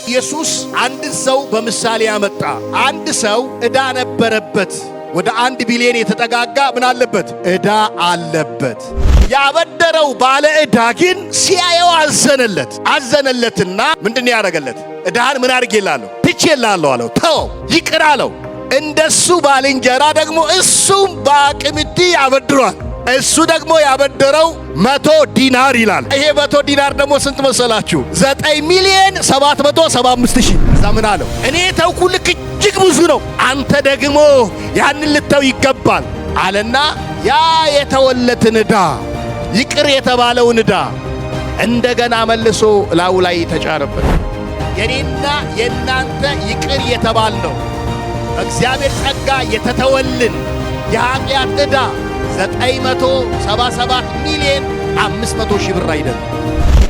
ኢየሱስ አንድ ሰው በምሳሌ ያመጣ። አንድ ሰው ዕዳ ነበረበት። ወደ 1 ቢሊዮን የተጠጋጋ ምን አለበት? ዕዳ አለበት። ያበደረው ባለ ዕዳ ግን ሲያየው አዘነለትና ምንድነው ያደረገለት? ዕዳህን ምን አድርጌልሃለሁ? ትቼልሃለሁ አለው። ተወው፣ ይቅር አለው። እንደሱ ባልንጀራ ደግሞ እሱም በአቅምቲ ያበድሯል። እሱ ደግሞ ያበደረው 100 ዲናር ይላል። ይሄ 100 ዲናር ደግሞ ስንት መሰላችሁ? 9,775,000። እዛ ምን አለው? እኔ ተውኩልህ እጅግ ብዙ ነው፣ አንተ ደግሞ ያንን ልተው ይገባል አለና ያ የተወለትን ዕዳ ይቅር የተባለውን ዕዳ እንደገና መልሶ ላዩ ላይ ተጫረበት። የኔና የናንተ ይቅር የተባልነው እግዚአብሔር ጸጋ የተተወልን የኃጢአት ዕዳ 977,500,000 ብር አይደለም።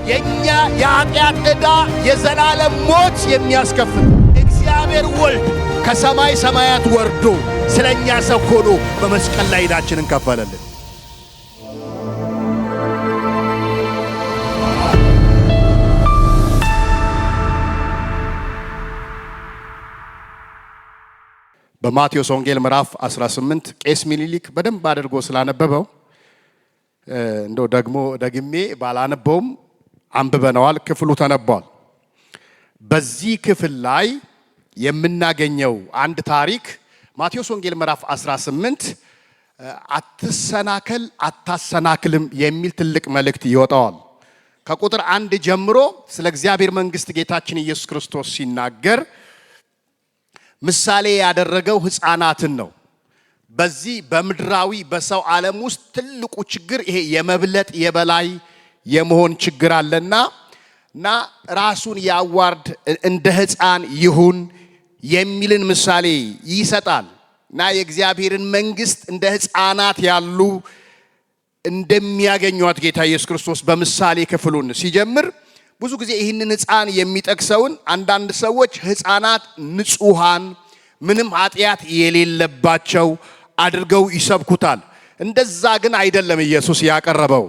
የኛ የኃጢአት ዕዳ የዘላለም ሞት የሚያስከፍል እግዚአብሔር ወልድ ከሰማይ ሰማያት ወርዶ ስለኛ ሰው ሆኖ በመስቀል ላይ ዕዳችንን ከፈለልን። በማቴዎስ ወንጌል ምዕራፍ 18 ቄስ ሚኒሊክ በደንብ አድርጎ ስላነበበው እንደው ደግሜ ባላነበውም አንብበነዋል። ክፍሉ ተነቧል። በዚህ ክፍል ላይ የምናገኘው አንድ ታሪክ ማቴዎስ ወንጌል ምዕራፍ 18 አትሰናከል አታሰናክልም የሚል ትልቅ መልእክት ይወጣዋል። ከቁጥር 1 ጀምሮ ስለ እግዚአብሔር መንግሥት ጌታችን ኢየሱስ ክርስቶስ ሲናገር ምሳሌ ያደረገው ሕፃናትን ነው። በዚህ በምድራዊ በሰው ዓለም ውስጥ ትልቁ ችግር ይሄ የመብለጥ የበላይ የመሆን ችግር አለና ራሱን ያዋርድ እንደ ሕፃን ይሁን የሚልን ምሳሌ ይሰጣል። የእግዚአብሔርን መንግሥት እንደ ሕፃናት ያሉ እንደሚያገኟት ጌታ ኢየሱስ ክርስቶስ በምሳሌ ክፍሉን ሲጀምር ብዙ ጊዜ ይህንን ሕፃን የሚጠቅሰውን አንዳንድ ሰዎች ሕፃናት ንጹሃን ምንም ኃጢአት የሌለባቸው አድርገው ይሰብኩታል። እንደዛ ግን አይደለም ኢየሱስ ያቀረበው።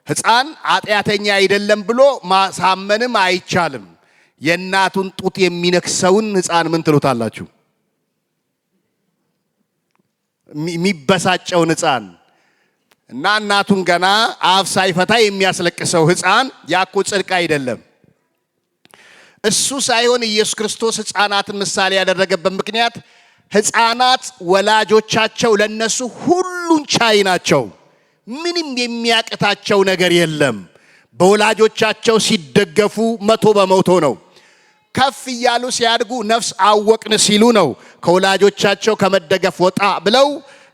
ሕፃን ኃጢአተኛ አይደለም ብሎ ማሳመንም አይቻልም። የእናቱን ጡት የሚነክሰውን ሕፃን ምን ትሉታላችሁ? የሚበሳጨውን ሕፃን እና እናቱን ገና አፍ ሳይፈታ የሚያስለቅሰው ሕፃን ያኮ ጽድቅ አይደለም። እሱ ሳይሆን ኢየሱስ ክርስቶስ ሕፃናትን ምሳሌ ያደረገበት ምክንያት ሕፃናት ወላጆቻቸው ለነሱ ሁሉን ቻይ ናቸው። ምንም የሚያቅታቸው ነገር የለም። በወላጆቻቸው ሲደገፉ 100% ነው። ከፍ እያሉ ሲያድጉ ነፍስ አወቅን ሲሉ ነው ከወላጆቻቸው ከመደገፍ ወጣ ብለው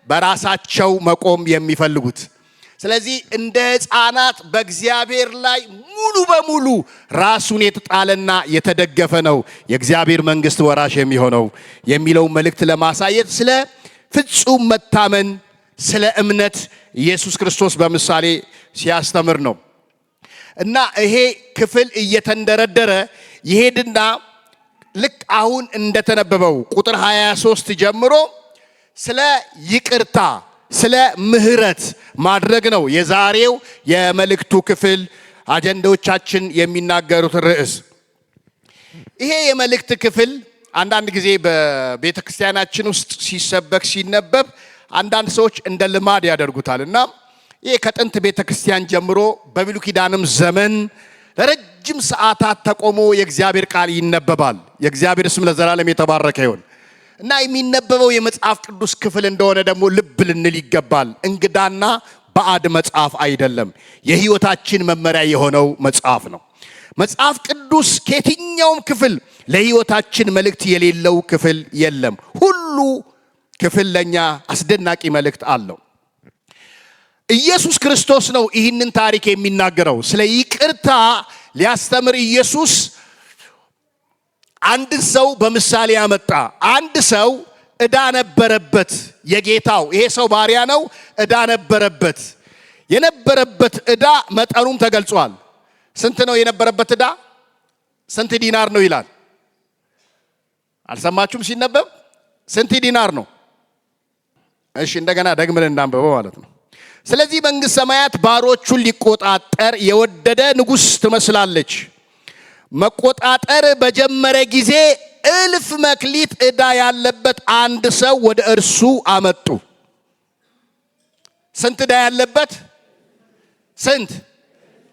በራሳቸው መቆም የሚፈልጉት። ስለዚህ እንደ ሕፃናት በእግዚአብሔር ላይ ሙሉ በሙሉ ራሱን የተጣለና የተደገፈ ነው የእግዚአብሔር መንግሥት ወራሽ የሚሆነው የሚለው መልእክት ለማሳየት ስለ ፍጹም መታመን ስለ እምነት ኢየሱስ ክርስቶስ በምሳሌ ሲያስተምር ነው። እና ይሄ ክፍል እየተንደረደረ ይሄድና ልክ አሁን እንደተነበበው ቁጥር 23 ጀምሮ ስለ ይቅርታ ስለ ምህረት ማድረግ ነው የዛሬው የመልእክቱ ክፍል አጀንዳዎቻችን የሚናገሩት ርዕስ። ይሄ የመልእክት ክፍል አንዳንድ ጊዜ በቤተ ክርስቲያናችን ውስጥ ሲሰበክ ሲነበብ አንዳንድ ሰዎች እንደ ልማድ ያደርጉታል እና ይሄ ከጥንት ቤተ ክርስቲያን ጀምሮ በብሉይ ኪዳንም ዘመን ለረጅም ሰዓታት ተቆሞ የእግዚአብሔር ቃል ይነበባል። የእግዚአብሔር ስም ለዘላለም የተባረከ ይሁን። እና የሚነበበው የመጽሐፍ ቅዱስ ክፍል እንደሆነ ደግሞ ልብ ልንል ይገባል። እንግዳና ባዕድ መጽሐፍ አይደለም። የሕይወታችን መመሪያ የሆነው መጽሐፍ ነው። መጽሐፍ ቅዱስ ከየትኛውም ክፍል ለሕይወታችን መልእክት የሌለው ክፍል የለም። ሁሉ ክፍል ለኛ አስደናቂ መልእክት አለው። ኢየሱስ ክርስቶስ ነው ይህንን ታሪክ የሚናገረው። ስለ ይቅርታ ሊያስተምር ኢየሱስ አንድ ሰው በምሳሌ ያመጣ። አንድ ሰው ዕዳ ነበረበት የጌታው። ይሄ ሰው ባሪያ ነው፣ ዕዳ ነበረበት። የነበረበት ዕዳ መጠኑም ተገልጿል። ስንት ነው የነበረበት ዕዳ? ስንት ዲናር ነው ይላል? አልሰማችሁም? ሲነበብ ስንት ዲናር ነው? እሺ እንደገና ደግመን እናንብበው ማለት ነው። ስለዚህ መንግሥተ ሰማያት ባሮቹን ሊቆጣጠር የወደደ ንጉሥ ትመስላለች። መቆጣጠር በጀመረ ጊዜ እልፍ መክሊት ዕዳ ያለበት አንድ ሰው ወደ እርሱ አመጡ። ስንት ዕዳ ያለበት? ስንት?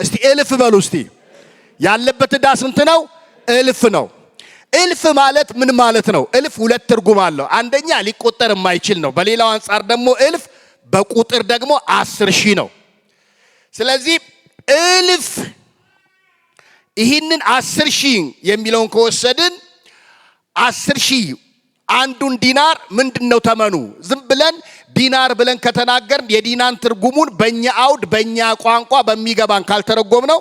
እስቲ እልፍ በሉ እስቲ። ያለበት ዕዳ ስንት ነው? እልፍ ነው። እልፍ ማለት ምን ማለት ነው? እልፍ ሁለት ትርጉም አለው። አንደኛ ሊቆጠር የማይችል ነው። በሌላው አንፃር ደግሞ እልፍ በቁጥር ደግሞ 10,000 ነው። ስለዚህ እልፍ ይህንን 10,000 የሚለውን ከወሰድን 10,000 አንዱን ዲናር ምንድነው ተመኑ? ዝም ብለን ዲናር ብለን ከተናገርን የዲናን ትርጉሙን በእኛ አውድ በእኛ ቋንቋ በሚገባን ካልተረጎም ነው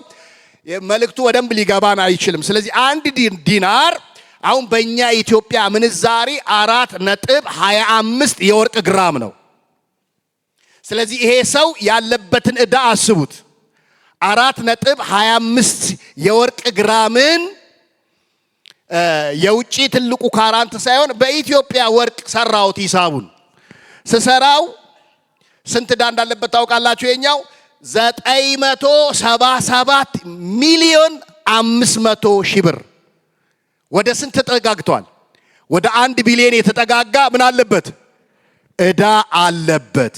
መልእክቱ በደንብ ሊገባን አይችልም። ስለዚህ አንድ ዲናር አሁን በእኛ ኢትዮጵያ ምንዛሪ 4.25 የወርቅ ግራም ነው። ስለዚህ ይሄ ሰው ያለበትን ዕዳ አስቡት። 4.25 የወርቅ ግራምን የውጪ ትልቁ ካራንት ሳይሆን በኢትዮጵያ ወርቅ ሰራውት። ሂሳቡን ስሰራው ስንት ዕዳ እንዳለበት ታውቃላችሁ? የኛው 977 ሚሊዮን 500 ሺህ ብር። ወደ ስንት ተጠጋግቷል? ወደ 1 ቢሊዮን የተጠጋጋ ምን አለበት? ዕዳ አለበት።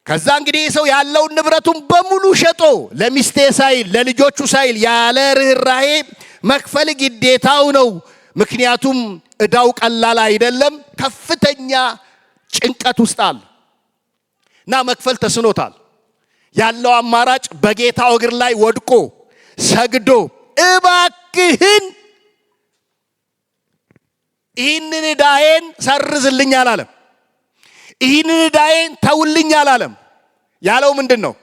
ከዛ እንግዲህ ሰው ያለውን ንብረቱን በሙሉ ሸጦ ለሚስቴ ሳይል ለልጆቹ ሳይል ያለ ርህራሄ መክፈል ግዴታው ነው። ምክንያቱም ዕዳው ቀላል አይደለም። ከፍተኛ ጭንቀት ውስጥ አለ እና መክፈል ተስኖታል። ያለው አማራጭ በጌታው እግር ላይ ወድቆ ሰግዶ እባክህን ይህንን ዕዳዬን ሰርዝልኝ አላለም። ይህንን ዕዳዬን ተውልኝ አላለም። ያለው ምንድን ነው?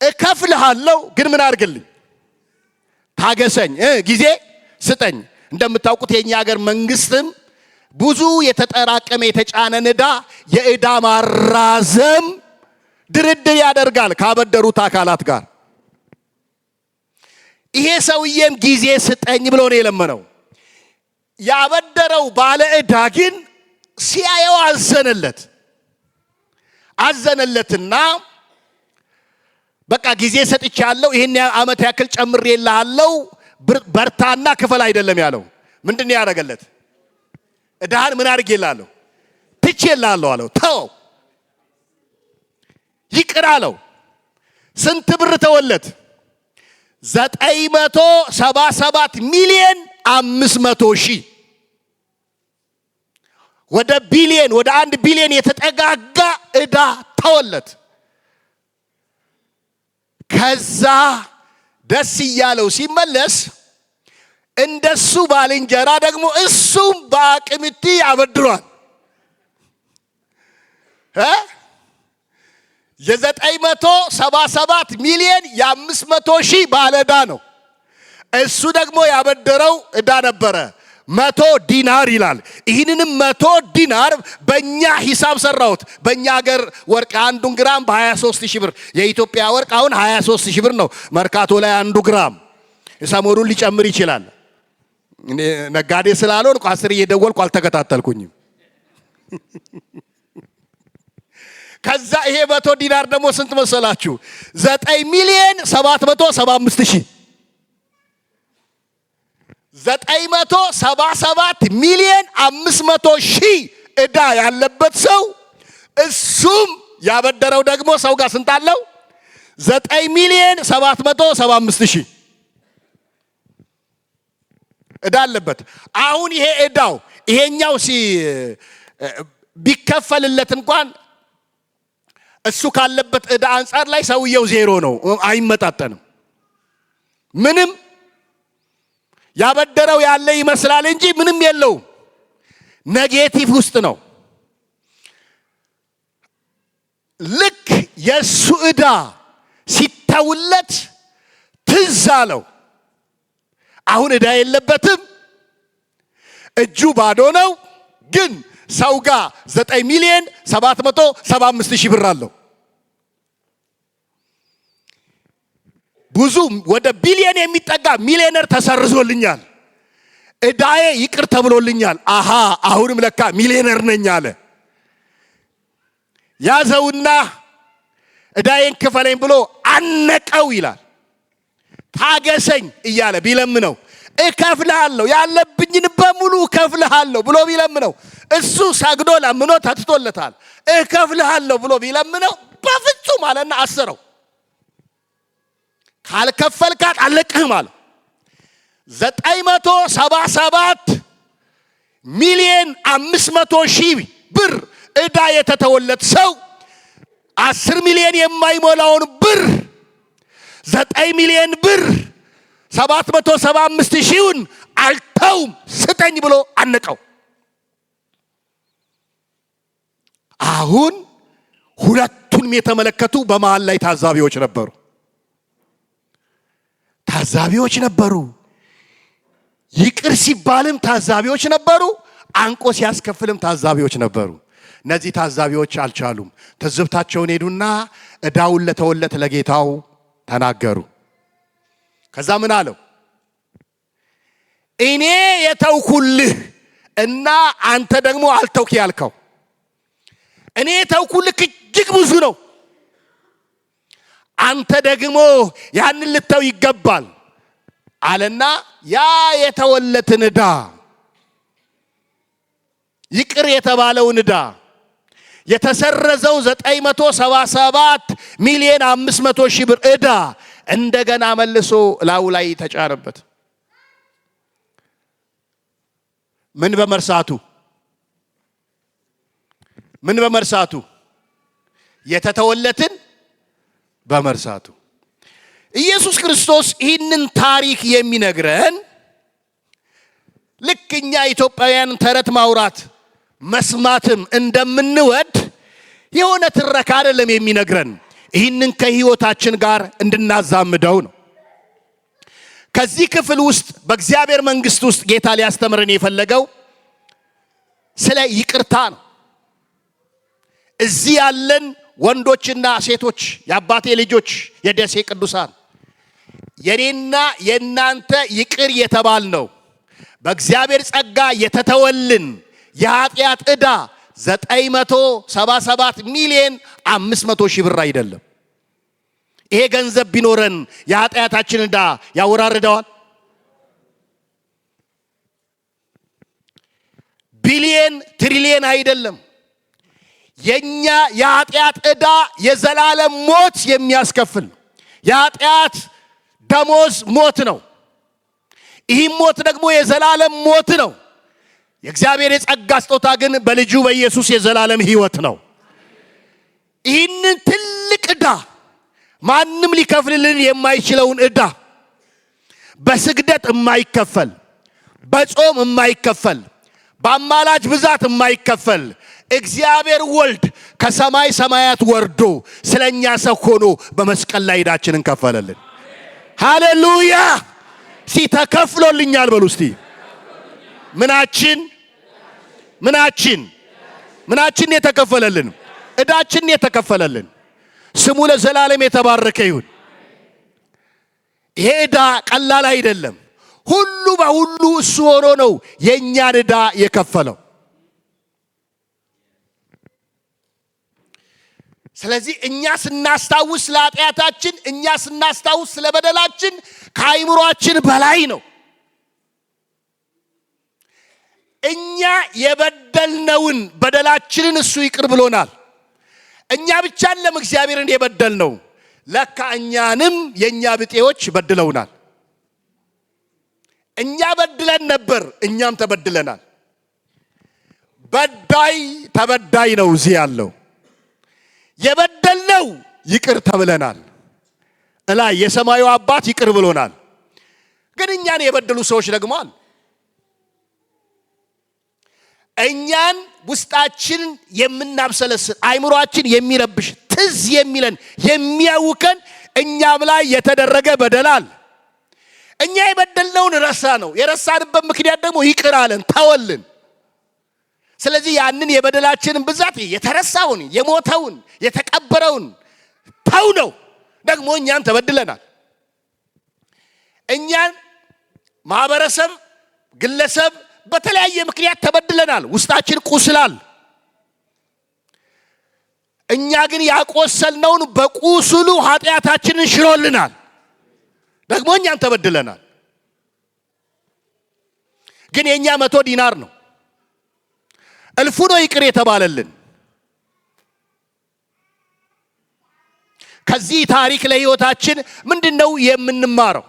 እከፍልሃለሁ ግን ምን አድርግልኝ? ታገሰኝ፣ ጊዜ ስጠኝ። እንደምታውቁት የኛ ሀገር መንግስትም ብዙ የተጠራቀመ የተጫነን ዕዳ የዕዳ ማራዘም ድርድር ያደርጋል ካበደሩት አካላት ጋር። ይሄ ሰውዬም ጊዜ ስጠኝ ብሎ ነው የለመነው። ያበደረው ባለ ዕዳ ግን ሲያየው አዘነለትና በቃ ጊዜ ሰጥቻለሁ፣ ይሄን ዓመት ያክል ጨምሬልሃለሁ፣ በርታና ክፈል አይደለም ያለው። ምንድነው ያደረገለት? ዕዳህን ምን አድርጌልሃለሁ? ትቼልሃለሁ አለው። ተው፣ ይቅር አለው። ስንት ብር ተወለት? 977 ሚሊዮን 500 ሺህ። ወደ ቢሊዮን ወደ 1 ቢሊዮን የተጠጋጋ ዕዳ ተወለት። ከዛ ደስ እያለው ሲመለስ እንደሱ ባልንጀራ ደግሞ እሱም በአቅምቲ ያበድሯል። የ977 ሚሊዮን የ500 ሺህ ባለዕዳ ነው። እሱ ደግሞ ያበደረው ዕዳ ነበረ 100 ዲናር ይላል። ይህንንም 100 ዲናር በእኛ ሂሳብ ሰራሁት። በእኛ ሀገር ወርቅ አንዱን ግራም በ23,000 ብር። የኢትዮጵያ ወርቅ አሁን 23,000 ብር ነው መርካቶ ላይ አንዱ ግራም። ሰሞኑን ሊጨምር ይችላል። ነጋዴ ስላልሆንኩ 10 እየደወልኩ አልተከታተልኩኝም። ከዛ ይሄ 100 ዲናር ደግሞ ስንት መሰላችሁ? 9 ሚሊዮን 775 ሺህ 977 ሚሊዮን 500 ሺህ ዕዳ ያለበት ሰው፣ እሱም ያበደረው ደግሞ ሰው ጋር ስንት አለው? 9 ሚሊዮን 775 ሺህ ዕዳ አለበት። አሁን ይሄ ዕዳው ይሄኛው ቢከፈልለት እንኳን እሱ ካለበት ዕዳ አንጻር ላይ ሰውየው ዜሮ ነው፣ አይመጣጠንም። ምንም ያበደረው ያለ ይመስላል እንጂ ምንም የለውም። ኔጌቲቭ ውስጥ ነው። ልክ የሱ ዕዳ ሲተውለት ትዝ አለው። አሁን ዕዳ የለበትም፣ እጁ ባዶ ነው። ግን ሰው ጋር 9 ሚሊዮን 775 ሺህ ብር አለው። ብዙ ወደ ቢሊዮን የሚጠጋ ሚሊዮነር ተሰርዞልኛል፣ ዕዳዬ ይቅር ተብሎልኛል። አሃ አሁንም ለካ ሚሊዮነር ነኝ አለ። ያዘውና ዕዳዬን ክፈለኝ ብሎ አነቀው ይላል። ታገሰኝ እያለ ቢለምነው እከፍልሃለሁ ያለብኝን በሙሉ እከፍልሃለሁ ብሎ ቢለምነው እሱ ሰግዶ ለምኖ ተትቶለታል። እከፍልሃለሁ ብሎ ቢለምነው በፍጹም አለና አሰረው። ካልከፈልካት አለቅህም አለ። 977 ሚሊዮን 500 ሺህ ብር ዕዳ የተተወለት ሰው 10 ሚሊዮን የማይሞላውን ብር 9 ሚሊዮን ብር 775 ሺውን አልተውም ስጠኝ ብሎ አነቀው። አሁን ሁለቱንም የተመለከቱ በመሃል ላይ ታዛቢዎች ነበሩ። ይቅር ሲባልም ታዛቢዎች ነበሩ፣ አንቆ ሲያስከፍልም ታዛቢዎች ነበሩ። እነዚህ ታዛቢዎች አልቻሉም። ትዝብታቸውን ሄዱና ዕዳውን ለተወለት ለጌታው ተናገሩ። ከዛ ምን አለው? እኔ የተውኩልህ እና አንተ ደግሞ አልተውክ ያልከው እኔ የተውኩልህ እጅግ ብዙ ነው፣ አንተ ደግሞ ያንን ልተው ይገባል አለና ያ የተወለትን ዕዳ ይቅር የተባለውን ዕዳ የተሰረዘው 977 ሚሊዮን 500 ሺህ ብር ዕዳ እንደገና መልሶ ላዩ ላይ ተጫረበት። ምን በመርሳቱ የተተወለትን በመርሳቱ። ኢየሱስ ክርስቶስ ይህንን ታሪክ የሚነግረን ልክ እኛ ኢትዮጵያውያን ተረት ማውራት መስማትም እንደምንወድ የሆነ ትረካ አይደለም የሚነግረን፣ ይህንን ከህይወታችን ጋር እንድናዛምደው ነው። ከዚህ ክፍል ውስጥ በእግዚአብሔር መንግስት ውስጥ ጌታ ሊያስተምረን የፈለገው ስለ ይቅርታ ነው። እዚህ ያለን ወንዶችና ሴቶች፣ የአባቴ ልጆች፣ የደሴ ቅዱሳን፣ የኔና የናንተ ይቅር የተባል ነው በእግዚአብሔር ጸጋ የተተወልን የኃጢአት ዕዳ 977 ሚሊዮን 500 ሺህ ብር አይደለም። ይሄ ገንዘብ ቢኖረን የኃጢአታችን ዕዳ ያወራርደዋል? ቢሊየን ትሪሊየን አይደለም። የኛ የኃጢአት ዕዳ የዘላለም ሞት የሚያስከፍል የኃጢአት ደሞዝ ሞት ነው። ይህም ሞት ደግሞ የዘላለም ሞት ነው። የእግዚአብሔር የጸጋ ስጦታ ግን በልጁ በኢየሱስ የዘላለም ሕይወት ነው። ይህንን ትልቅ ዕዳ ማንም ሊከፍልልን የማይችለውን ዕዳ በስግደት የማይከፈል፣ በጾም የማይከፈል፣ በአማላጅ ብዛት የማይከፈል እግዚአብሔር ወልድ ከሰማይ ሰማያት ወርዶ ስለኛ ሰው ሆኖ በመስቀል ላይ ዕዳችንን ከፈለልን። ሃሌሉያ! ተከፍሎልኛል በሉ እስቲ። ምናችን የተከፈለልን? ዕዳችን የተከፈለልን። ስሙ ለዘላለም የተባረከ ይሁን። ይሄ ዕዳ ቀላል አይደለም። ሁሉ በሁሉ እሱ ሆኖ ነው የኛን ዕዳ የከፈለው። ስለዚህ እኛ ስናስታውስ ለኃጢአታችን፣ እኛ ስናስታውስ ስለበደላችን ከአይምሮአችን በላይ ነው። እኛ የበደልነውን በደላችንን እሱ ይቅር ብሎናል። እኛ ብቻ አይደለም እግዚአብሔርን የበደልነው፣ ለካ እኛንም የኛ ብጤዎች በድለውናል። እኛ በድለን ነበር፣ እኛም ተበድለናል። በዳይ ተበዳይ ነው እዚህ ያለው። የበደልነው ይቅር ተብለናል። እላይ የሰማዩ አባት ይቅር ብሎናል። ግን እኛን የበደሉ ሰዎች ደግሞ አሉ። እኛን ውስጣችን የምናብሰለስል፣ አይምሮአችን የሚረብሽ፣ ትዝ የሚለን የሚያውከን እኛም ላይ የተደረገ በደላል። እኛ የበደልነውን ረሳ ነው። የረሳንበት ምክንያት ደግሞ ይቅር አለን፣ ተወልን። ስለዚህ ያንን የበደላችንን ብዛት የተረሳውን፣ የሞተውን፣ የተቀበረውን ተው ነው። ደግሞ እኛን ተበድለናል። እኛን ማህበረሰብ፣ ግለሰብ በተለያየ ምክንያት ተበድለናል። ውስጣችን ቁስላል። እኛ ግን ያቆሰልነውን በቁስሉ ኃጢአታችንን ሽሮልናል። ደግሞ እኛም ተበድለናል። ግን የኛ 100 ዲናር ነው። እልፉ ነው ይቅር የተባለልን። ከዚህ ታሪክ ለህይወታችን ምንድነው የምንማረው?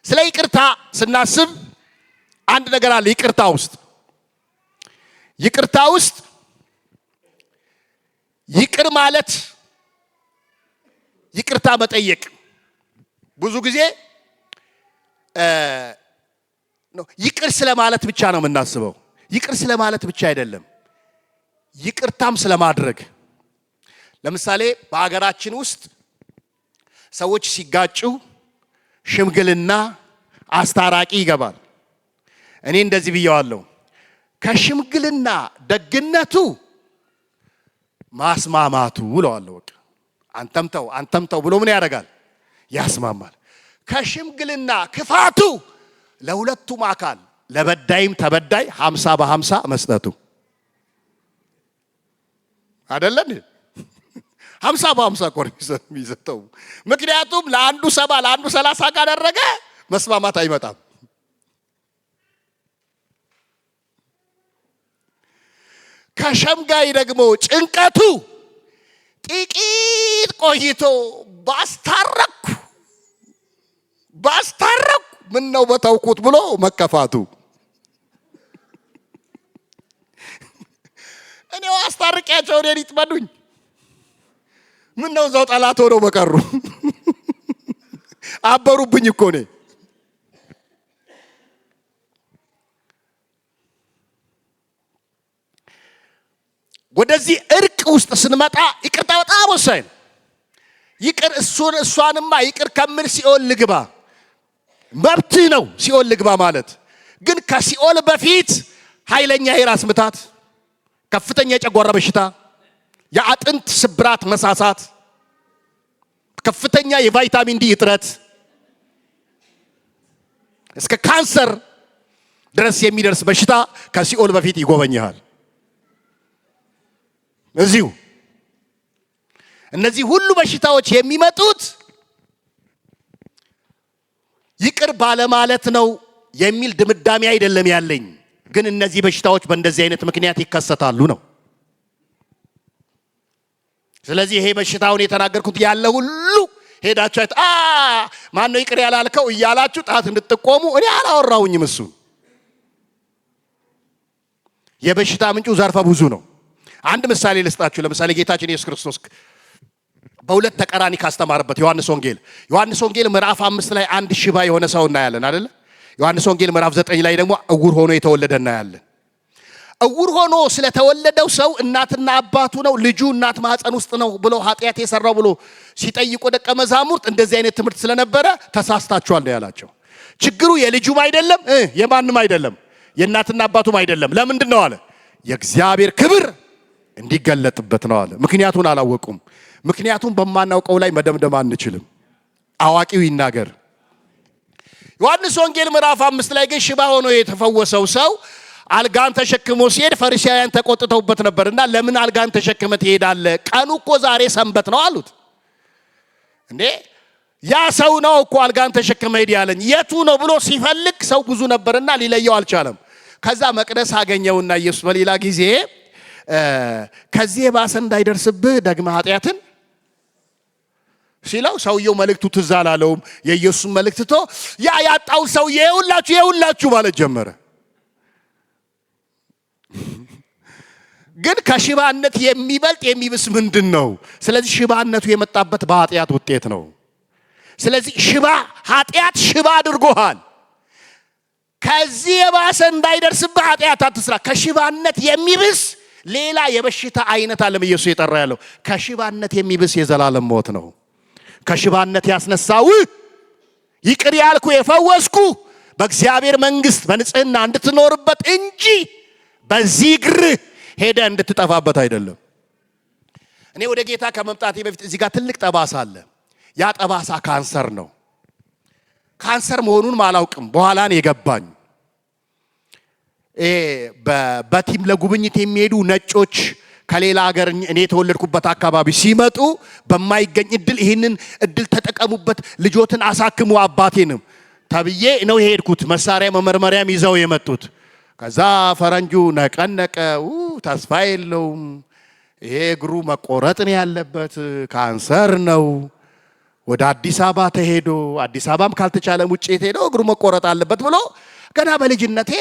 ስለ ይቅርታ ስናስብ አንድ ነገር አለ። ይቅርታ ውስጥ ይቅር ማለት ይቅርታ መጠየቅ ብዙ ጊዜ ይቅር ስለማለት ብቻ ነው የምናስበው። ይቅር ስለማለት ብቻ አይደለም፣ ይቅርታም ስለማድረግ። ለምሳሌ በአገራችን ውስጥ ሰዎች ሲጋጩ ሽምግልና አስታራቂ ይገባል። እኔ እንደዚህ ብየዋለሁ፣ ከሽምግልና ደግነቱ ማስማማቱ ብለዋለሁ። በቃ አንተም ተው ብሎ ምን ያደርጋል? ያስማማል። ከሽምግልና ክፋቱ ለሁለቱም አካል ለበዳይም ተበዳይ 50 በ50 መስጠቱ አይደለም? 50 በ50 ቆር የሚሰጠው። ምክንያቱም ለአንዱ 70 ለአንዱ 30 ካደረገ መስማማት አይመጣም። ከሸምጋይ ደግሞ ጭንቀቱ ጥቂት ቆይቶ ባስታረኩ ምን ነው በተውኩት ብሎ መከፋቱ። እኔው አስታርቂያቸው እኔን ይጥመዱኝ፣ ምን ነው እዛው ጠላት ሆነው በቀሩ። አበሩብኝ እኮ እኔ። ወደዚህ እርቅ ውስጥ ስንመጣ ይቅርታ በጣም ወሳኝ ነው። ይቅር እሷንማ ይቅር ከምል ሲኦል ልግባ መብትህ ነው። ሲኦል ልግባ ማለት ግን ከሲኦል በፊት ኃይለኛ የራስ ምታት፣ ከፍተኛ የጨጓራ በሽታ፣ የአጥንት ስብራት መሳሳት፣ ከፍተኛ የቫይታሚን ዲ እጥረት እስከ ካንሰር ድረስ የሚደርስ በሽታ ከሲኦል በፊት ይጎበኛል። እዚሁ እነዚህ ሁሉ በሽታዎች የሚመጡት ይቅር ባለማለት ነው የሚል ድምዳሜ አይደለም ያለኝ። ግን እነዚህ በሽታዎች በእንደዚህ አይነት ምክንያት ይከሰታሉ ነው። ስለዚህ ይሄ በሽታውን የተናገርኩት ያለ ሁሉ ሄዳችሁ ማን ነው ይቅር ያላልከው እያላችሁ ጣት እንድትቆሙ እኔ አላወራውኝም። እሱ የበሽታ ምንጩ ዘርፈ ብዙ ነው። አንድ ምሳሌ ልስጣችሁ። ለምሳሌ ጌታችን ኢየሱስ ክርስቶስ በሁለት ተቃራኒ ካስተማረበት ዮሐንስ ወንጌል ምዕራፍ 5 ላይ አንድ ሽባ የሆነ ሰው እናያለን አይደል? ዮሐንስ ወንጌል ምዕራፍ 9 ላይ ደግሞ እውር ሆኖ የተወለደ እናያለን። እውር ሆኖ ስለተወለደው ሰው እናትና አባቱ ነው ልጁ እናት ማህፀን ውስጥ ነው ብሎ ኃጢአት የሰራው ብሎ ሲጠይቁ ደቀ መዛሙርት እንደዚህ አይነት ትምህርት ስለነበረ ተሳስታችኋል ነው ያላቸው። ችግሩ የልጁም አይደለም የማንም አይደለም የእናትና አባቱም አይደለም። ለምንድን ነው አለ? የእግዚአብሔር ክብር እንዲገለጥበት ነው አለ። ምክንያቱን አላወቁም። ምክንያቱም በማናውቀው ላይ መደምደም አንችልም። አዋቂው ይናገር። ዮሐንስ ወንጌል ምዕራፍ 5 ላይ ግን ሽባ ሆኖ የተፈወሰው ሰው አልጋን ተሸክሞ ሲሄድ ፈሪሳውያን ተቆጥተውበት ነበርና ለምን አልጋን ተሸክመ ትሄዳለህ? ቀኑ እኮ ዛሬ ሰንበት ነው አሉት። እንዴ ያ ሰው ነው እኮ አልጋን ተሸክመ ሄድ ያለኝ የቱ ነው ብሎ ሲፈልግ ሰው ብዙ ነበርና ሊለየው አልቻለም። ከዛ መቅደስ አገኘውና ኢየሱስ በሌላ ጊዜ ከዚህ የባሰ እንዳይደርስብህ ደግመ ኃጢአትን ሲለው ሰውየው መልእክቱ ትዝ አላለውም። የኢየሱስ መልእክት ትቶ ያጣው ሰው የሁላችሁ ማለት ጀመረ። ግን ከሽባነት የሚበልጥ የሚብስ ምንድን ነው? ስለዚህ ሽባነቱ የመጣበት በኃጢአት ውጤት ነው። ስለዚህ ኃጢአት ሽባ አድርጎሃል። ከዚህ የባሰ እንዳይደርስብህ ኃጢአት አትስራ። ከሽባነት የሚብስ ሌላ የበሽታ አይነት አለም ኢየሱስ የጠራ ያለው ከሽባነት የሚብስ የዘላለም ሞት ነው። ከሽባነት ያስነሳው ይቅር ያልኩ የፈወስኩ በእግዚአብሔር መንግስት በንጽህና እንድትኖርበት እንጂ በዚህ ግር ሄደ እንድትጠፋበት አይደለም። እኔ ወደ ጌታ ከመምጣቴ በፊት እዚህ ጋር ትልቅ ጠባሳ አለ። ያ ጠባሳ ካንሰር ነው። ካንሰር መሆኑን አላውቅም፣ በኋላ ነው የገባኝ። በቲም ለጉብኝት የሚሄዱ ነጮች ከሌላ ሀገር እኔ የተወለድኩበት አካባቢ ሲመጡ በማይገኝ እድል ይህንን እድል ተጠቀሙበት፣ ልጆትን አሳክሙ አባቴንም ተብዬ ነው የሄድኩት። መሳሪያ መመርመሪያም ይዘው የመጡት። ከዛ ፈረንጁ ነቀነቀ። ተስፋ የለውም፣ ይሄ እግሩ መቆረጥ ነው ያለበት፣ ካንሰር ነው። ወደ አዲስ አበባ ተሄዶ አዲስ አበባም ካልተቻለም ውጭ ሄዶ እግሩ መቆረጥ አለበት ብሎ ገና በልጅነቴ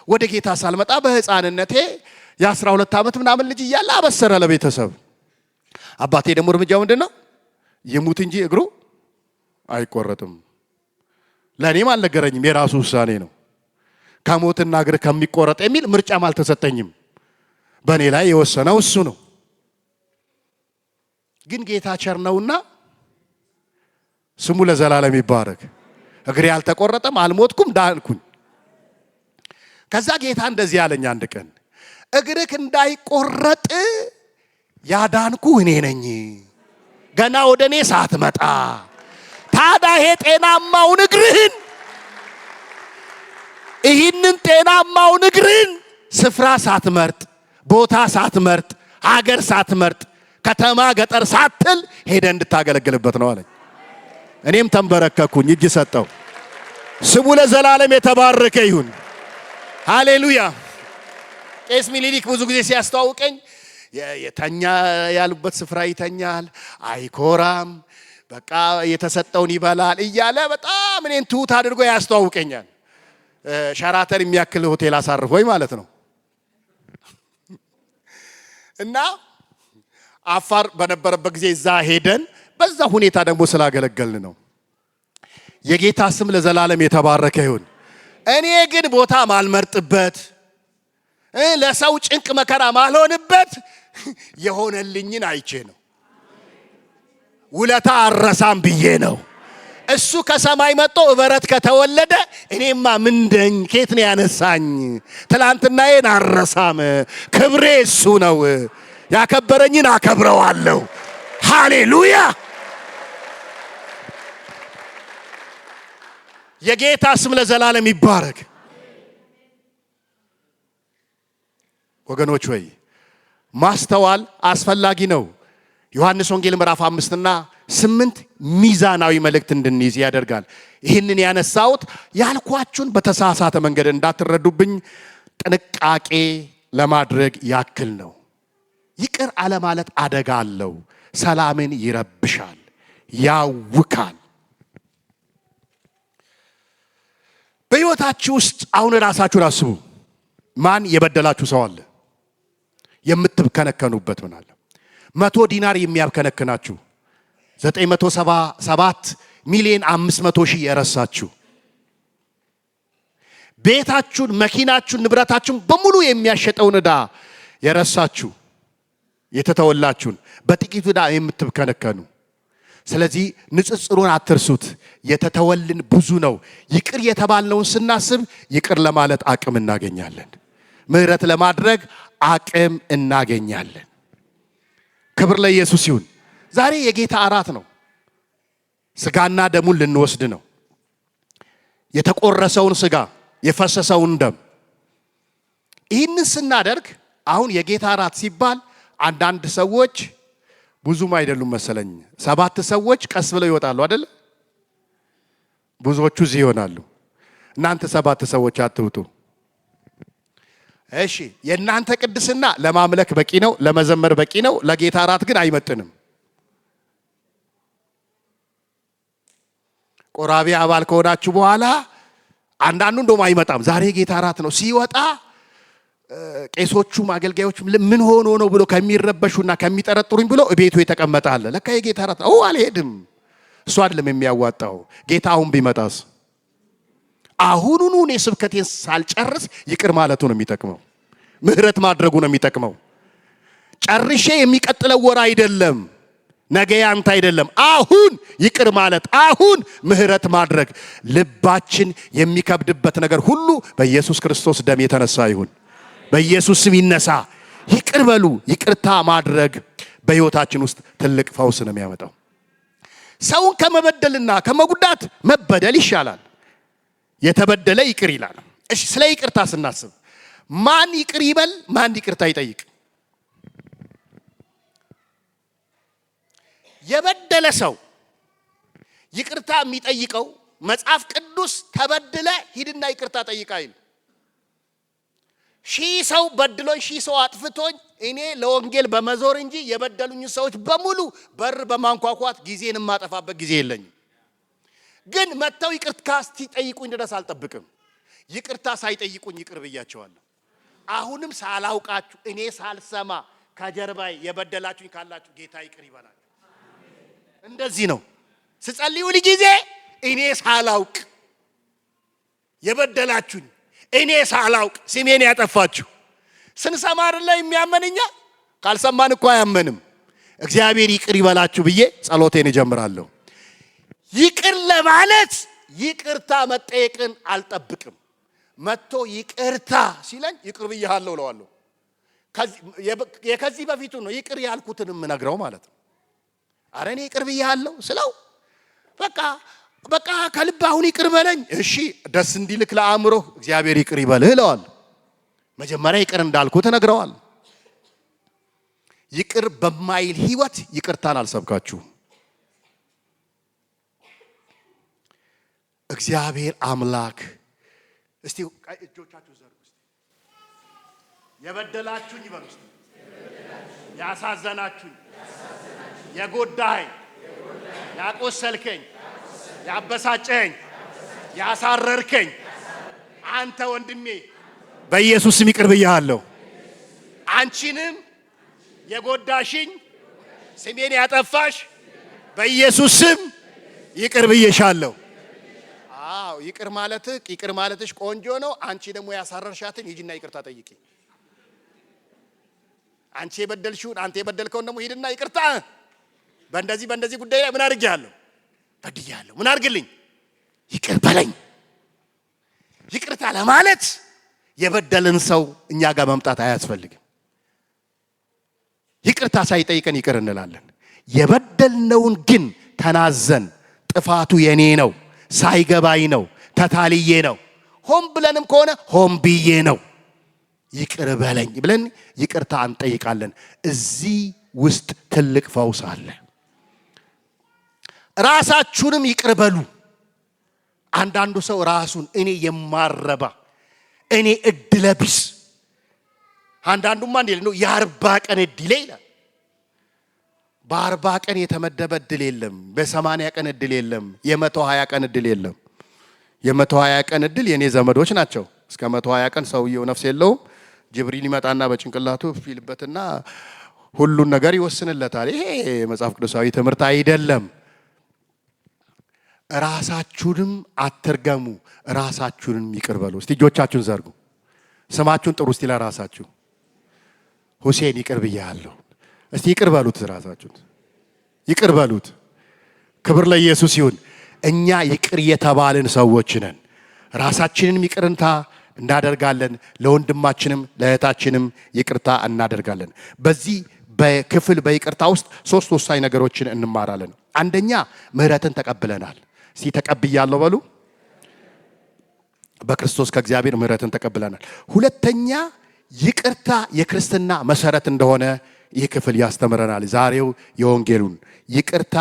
ወደ ጌታ ሳልመጣ በህፃንነቴ የ12 ዓመት ምናምን ልጅ እያለ አበሰረ ለቤተሰብ። አባቴ ደግሞ እርምጃው ምንድነው? ይሙት እንጂ እግሩ አይቆረጥም። ለእኔም አልነገረኝም፣ የራሱ ውሳኔ ነው። ከሞትና እግር ከሚቆረጥ የሚል ምርጫም አልተሰጠኝም። በእኔ ላይ የወሰነው እሱ ነው። ግን ጌታ ቸር ነውና ስሙ ለዘላለም ይባረክ። እግሬ አልተቆረጠም፣ አልሞትኩም፣ ዳንኩኝ። ከዛ ጌታ እንደዚህ ያለኝ አንድ ቀን እግርህ እንዳይቆረጥ ያዳንኩ እኔ ነኝ፣ ገና ወደ እኔ ሳትመጣ። ታዲያ ይሄ ጤናማውን እግርህን ይህንን ጤናማውን እግርህን ስፍራ ሳትመርጥ፣ ቦታ ሳትመርጥ፣ ሀገር ሳትመርጥ፣ ከተማ ገጠር ሳትል ሄደ እንድታገለግልበት ነው አለኝ። እኔም ተንበረከኩኝ፣ እጅ ሰጠው። ስሙ ለዘላለም የተባረከ ይሁን። ሃሌሉያ። ቄስ ሚኒሊክ ብዙ ጊዜ ሲያስተዋውቀኝ የተኛ ያሉበት ስፍራ ይተኛል፣ አይኮራም፣ በቃ የተሰጠውን ይበላል እያለ በጣም እኔን ትሁት አድርጎ ያስተዋውቀኛል። ሸራተን የሚያክል ሆቴል አሳርፎኝ ማለት ነው። እና አፋር በነበረበት ጊዜ እዛ ሄደን በዛ ሁኔታ ደግሞ ስላገለገልን ነው። የጌታ ስም ለዘላለም የተባረከ ይሁን። እኔ ግን ቦታ ማልመርጥበት፣ ለሰው ጭንቅ መከራ ማልሆንበት የሆነልኝን አይቼ ነው። ውለታ አረሳም ብዬ ነው። እሱ ከሰማይ መጥቶ እበረት ከተወለደ እኔማ ምንደኝ ኬት ነው ያነሳኝ? ትላንትናዬን አረሳም። ክብሬ እሱ ነው። ያከበረኝን አከብረዋለሁ። ሃሌሉያ። የጌታ ስም ለዘላለም ይባረክ። ወገኖች ወይ ማስተዋል አስፈላጊ ነው። ዮሐንስ ወንጌል ምዕራፍ 5 እና 8 ሚዛናዊ መልእክት እንድንይዝ ያደርጋል። ይህንን ያነሳሁት ያልኳችሁን በተሳሳተ መንገድ እንዳትረዱብኝ ጥንቃቄ ለማድረግ ያክል ነው። ይቅር አለማለት አደጋ አለው። ሰላምን ይረብሻል፣ ያውካል። በሕይወታችሁ ውስጥ አሁን ራሳችሁን አስቡ። ማን የበደላችሁ ሰው አለ? የምትከነከኑበት ምን አለ? 100 ዲናር የሚያከነክናችሁ፣ 977 ሚሊዮን 500 ሺህ የረሳችሁ፣ ቤታችሁን፣ መኪናችሁን፣ ንብረታችሁን በሙሉ የሚያሸጠውን ዕዳ የረሳችሁ፣ የተተወላችሁን በጥቂቱ ዕዳ የምትከነከኑ። ስለዚህ ንጽጽሩን አትርሱት። የተተወልን ብዙ ነው። ይቅር የተባልነውን ስናስብ ይቅር ለማለት አቅም እናገኛለን። ምህረት ለማድረግ አቅም እናገኛለን። ክብር ለኢየሱስ ይሁን። ዛሬ የጌታ እራት ነው። ስጋና ደሙን ልንወስድ ነው። የተቆረሰውን ስጋ፣ የፈሰሰውን ደም። ይህንን ስናደርግ አሁን የጌታ እራት ሲባል አንዳንድ ሰዎች ብዙም አይደሉም መሰለኝ፣ 7 ሰዎች ቀስ ብለው ይወጣሉ አይደል? ብዙዎቹ እዚህ ይሆናሉ። እናንተ 7 ሰዎች አትውጡ። እሺ፣ የእናንተ ቅድስና ለማምለክ በቂ ነው፣ ለመዘመር በቂ ነው። ለጌታ እራት ግን አይመጥንም። ቆራቢ አባል ከሆናችሁ በኋላ አንዳንዱ እንደውም አይመጣም። ዛሬ ጌታ እራት ነው ሲወጣ ቄሶቹም አገልጋዮቹም ምን ሆኖ ነው ብሎ ከሚረበሹና ከሚጠረጥሩኝ ብሎ ቤቱ የተቀመጠ አለ። ለካ የጌታ እራት ነው። አልሄድም። እሱ አይደለም የሚያዋጣው። ጌታ አሁን ቢመጣስ? አሁኑኑ እኔ ስብከቴን ሳልጨርስ ይቅር ማለቱ ነው የሚጠቅመው። ምህረት ማድረጉ ነው የሚጠቅመው። ጨርሼ የሚቀጥለው ወር አይደለም፣ ነገ ያንተ አይደለም። አሁን ይቅር ማለት፣ አሁን ምህረት ማድረግ። ልባችን የሚከብድበት ነገር ሁሉ በኢየሱስ ክርስቶስ ደም የተነሳ ይሁን። በኢየሱስ ስም ይነሳ። ይቅር በሉ። ይቅርታ ማድረግ በሕይወታችን ውስጥ ትልቅ ፈውስ ነው የሚያመጣው። ሰውን ከመበደልና ከመጉዳት መበደል ይሻላል። የተበደለ ይቅር ይላል። እሺ፣ ስለ ይቅርታ ስናስብ ማን ይቅር ይበል? ማን ይቅርታ ይጠይቅ? የበደለ ሰው ይቅርታ የሚጠይቀው መጽሐፍ ቅዱስ ተበድለ ሂድና ይቅርታ ጠይቅ አይል። ሺህ ሰው በድሎኝ ሺህ ሰው አጥፍቶኝ እኔ ለወንጌል በመዞር እንጂ የበደሉኝ ሰዎች በሙሉ በር በማንኳኳት ጊዜን የማጠፋበት ጊዜ የለኝም። ግን መተው ይቅርታ ሲጠይቁኝ ድረስ አልጠብቅም። ይቅርታ ሳይጠይቁኝ ይቅር ብያቸዋለሁ። አሁንም ሳላውቃችሁ እኔ ሳልሰማ ከጀርባይ የበደላችሁኝ ካላችሁ ጌታ ይቅር ይበላችሁ። እንደዚህ ነው ስጸልዩ ጊዜ እኔ ሳላውቅ የበደላችሁኝ እኔ ሳላውቅ ስሜን ያጠፋችሁ ስንሰማ አይደለ የሚያመንኛ ካልሰማን እኮ አያመንም። እግዚአብሔር ይቅር ይበላችሁ ብዬ ጸሎቴን እጀምራለሁ። ይቅር ለማለት ይቅርታ መጠየቅን አልጠብቅም። መጥቶ ይቅርታ ሲለኝ ይቅር ብያለሁ እለዋለሁ። ከዚህ በፊቱ ነው ይቅር ያልኩትን የምነግረው ማለት ነው። አረ እኔ ይቅር ብያለሁ ስለው በቃ ከልብ አሁን ይቅር በለኝ። እሺ ደስ እንዲልክ ለአእምሮ እግዚአብሔር ይቅር ይበልህ እለዋለሁ። መጀመሪያ ይቅር እንዳልኩት እነግረዋለሁ። ይቅር በማይል ህይወት ይቅርታን አልሰብካችሁም። እግዚአብሔር አምላክ እስቲ እጆቻችሁ ዘርጉ። እስቲ የበደላችሁኝ ይበሉ። እስቲ ያሳዘናችሁኝ፣ የጎዳኸኝ፣ ያቆሰልከኝ፣ ያበሳጨኝ፣ ያሳረርከኝ አንተ ወንድሜ በኢየሱስ ስም ይቅር ብያለሁ። አንቺንም የጎዳሽኝ ስሜን ያጠፋሽ በኢየሱስ ስም ይቅር ብዬሻለሁ። አዎ ይቅር ማለትሽ ቆንጆ ነው። አንቺ ደግሞ ያሳረርሻትን ሂጂና ይቅርታ ጠይቂ። አንቺ የበደልሽውን አንተ የበደልከውን ደግሞ ሂድና ይቅርታ በእንደዚህ ጉዳይ ላይ ምን አድርጌያለሁ? በድያለሁ። ምን አድርግልኝ? ይቅር በለኝ። ይቅርታ ለማለት የበደልን ሰው እኛ ጋር መምጣት አያስፈልግም። ይቅርታ ሳይጠይቀን ይቅር እንላለን። የበደልነውን ግን ተናዘን ጥፋቱ የኔ ነው፣ ሳይገባኝ ነው፣ ተታልዬ ነው፣ ሆን ብለንም ከሆነ ሆን ብዬ ነው ይቅር በለኝ ብለን ይቅርታ እንጠይቃለን። እዚህ ውስጥ ትልቅ ፈውስ አለ። ራሳችሁንም ይቅር በሉ። አንዳንዱ ሰው ራሱን እኔ የማረባ እኔ እድለቢስ፣ አንዳንዱማ እንዴ ነው የ40 ቀን እድሌ ይላል። በ40 ቀን የተመደበ እድል የለም። በ80 ቀን እድል የለም። የ120 ቀን እድል የለም። የ120 ቀን እድል የኔ ዘመዶች ናቸው። እስከ 120 ቀን ሰውየው ነፍስ የለውም። ጅብሪል ይመጣና በጭንቅላቱ ፊልበትና ሁሉን ነገር ይወስንለታል። ይሄ መጽሐፍ ቅዱሳዊ ትምህርት አይደለም። ራሳችሁንም አትርገሙ፣ ራሳችሁንም ይቅር በሉ። እስቲ እጆቻችሁን ዘርጉ። ስማችሁን ጥሩ። እስቲ ለራሳችሁ ሁሴን ይቅር ብያለሁ። እስቲ ይቅር በሉት። ራሳችሁን ይቅር በሉት። ክብር ለኢየሱስ ይሁን። እኛ ይቅር የተባልን ሰዎች ነን። ራሳችንን ይቅርታ እናደርጋለን። ለወንድማችንም ለእህታችንም ይቅርታ እናደርጋለን። በዚህ በክፍል በይቅርታ ውስጥ 3 ወሳኝ ነገሮችን እንማራለን። አንደኛ ምህረትን ተቀብለናል። እስቲ ተቀብያለሁ በሉ። በክርስቶስ ከእግዚአብሔር ምህረትን ተቀብለናል። ሁለተኛ ይቅርታ የክርስትና መሰረት እንደሆነ ይህ ክፍል ያስተምረናል። ዛሬው የወንጌሉን ይቅርታ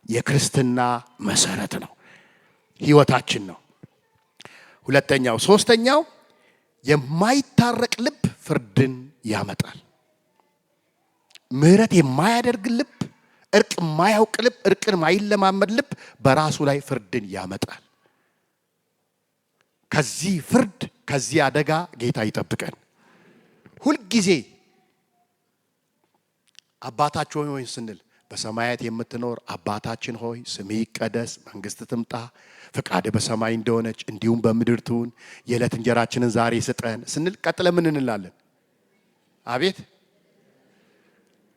የክርስትና መሰረት ነው፣ ህይወታችን ነው። ሁለተኛው ሶስተኛው የማይታረቅ ልብ ፍርድን ያመጣል። ምህረት የማያደርግ ልብ፣ እርቅ የማያውቅ ልብ፣ እርቅን የማይለማመድ ልብ በራሱ ላይ ፍርድን ያመጣል። ከዚህ ፍርድ ከዚህ አደጋ ጌታ ይጠብቀን። ሁልጊዜ አባታችን ሆይ ስንል በሰማያት የምትኖር አባታችን ሆይ ስምህ ይቀደስ፣ መንግስት ትምጣ፣ ፈቃድህ በሰማይ እንደሆነች እንዲሁም በምድር ትሁን፣ የዕለት እንጀራችንን ዛሬ ስጠን ስንል ቀጥለ ምን እንላለን? አቤት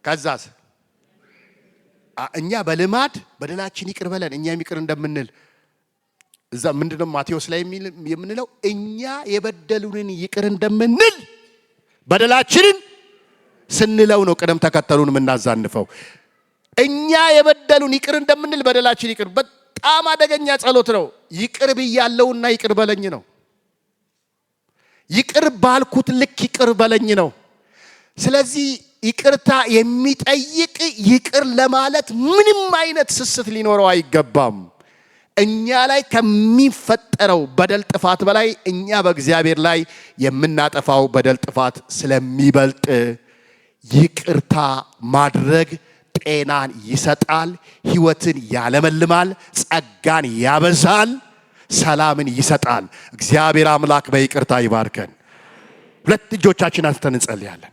ከዛስ እኛ በልማድ በደላችን ይቅር በለን እኛም ይቅር እንደምንል እዛ ምንድነው ማቴዎስ ላይ የምንለው? እኛ የበደሉንን ይቅር እንደምንል በደላችንን ስንለው ነው ቅደም ተከተሉን የምናዛንፈው። እኛ የበደሉን ይቅር እንደምንል በደላችን ይቅር። በጣም አደገኛ ጸሎት ነው። ይቅር ብያለሁና ይቅር በለኝ ነው። ይቅር ባልኩት ልክ ይቅር በለኝ ነው። ስለዚህ ይቅርታ የሚጠይቅ ይቅር ለማለት ምንም አይነት ስስት ሊኖረው አይገባም። እኛ ላይ ከሚፈጠረው በደል ጥፋት በላይ እኛ በእግዚአብሔር ላይ የምናጠፋው በደል ጥፋት ስለሚበልጥ ይቅርታ ማድረግ ጤናን ይሰጣል፣ ሕይወትን ያለመልማል፣ ጸጋን ያበዛል፣ ሰላምን ይሰጣል። እግዚአብሔር አምላክ በይቅርታ ይባርከን። ሁለት እጆቻችን አንስተን እንጸልያለን።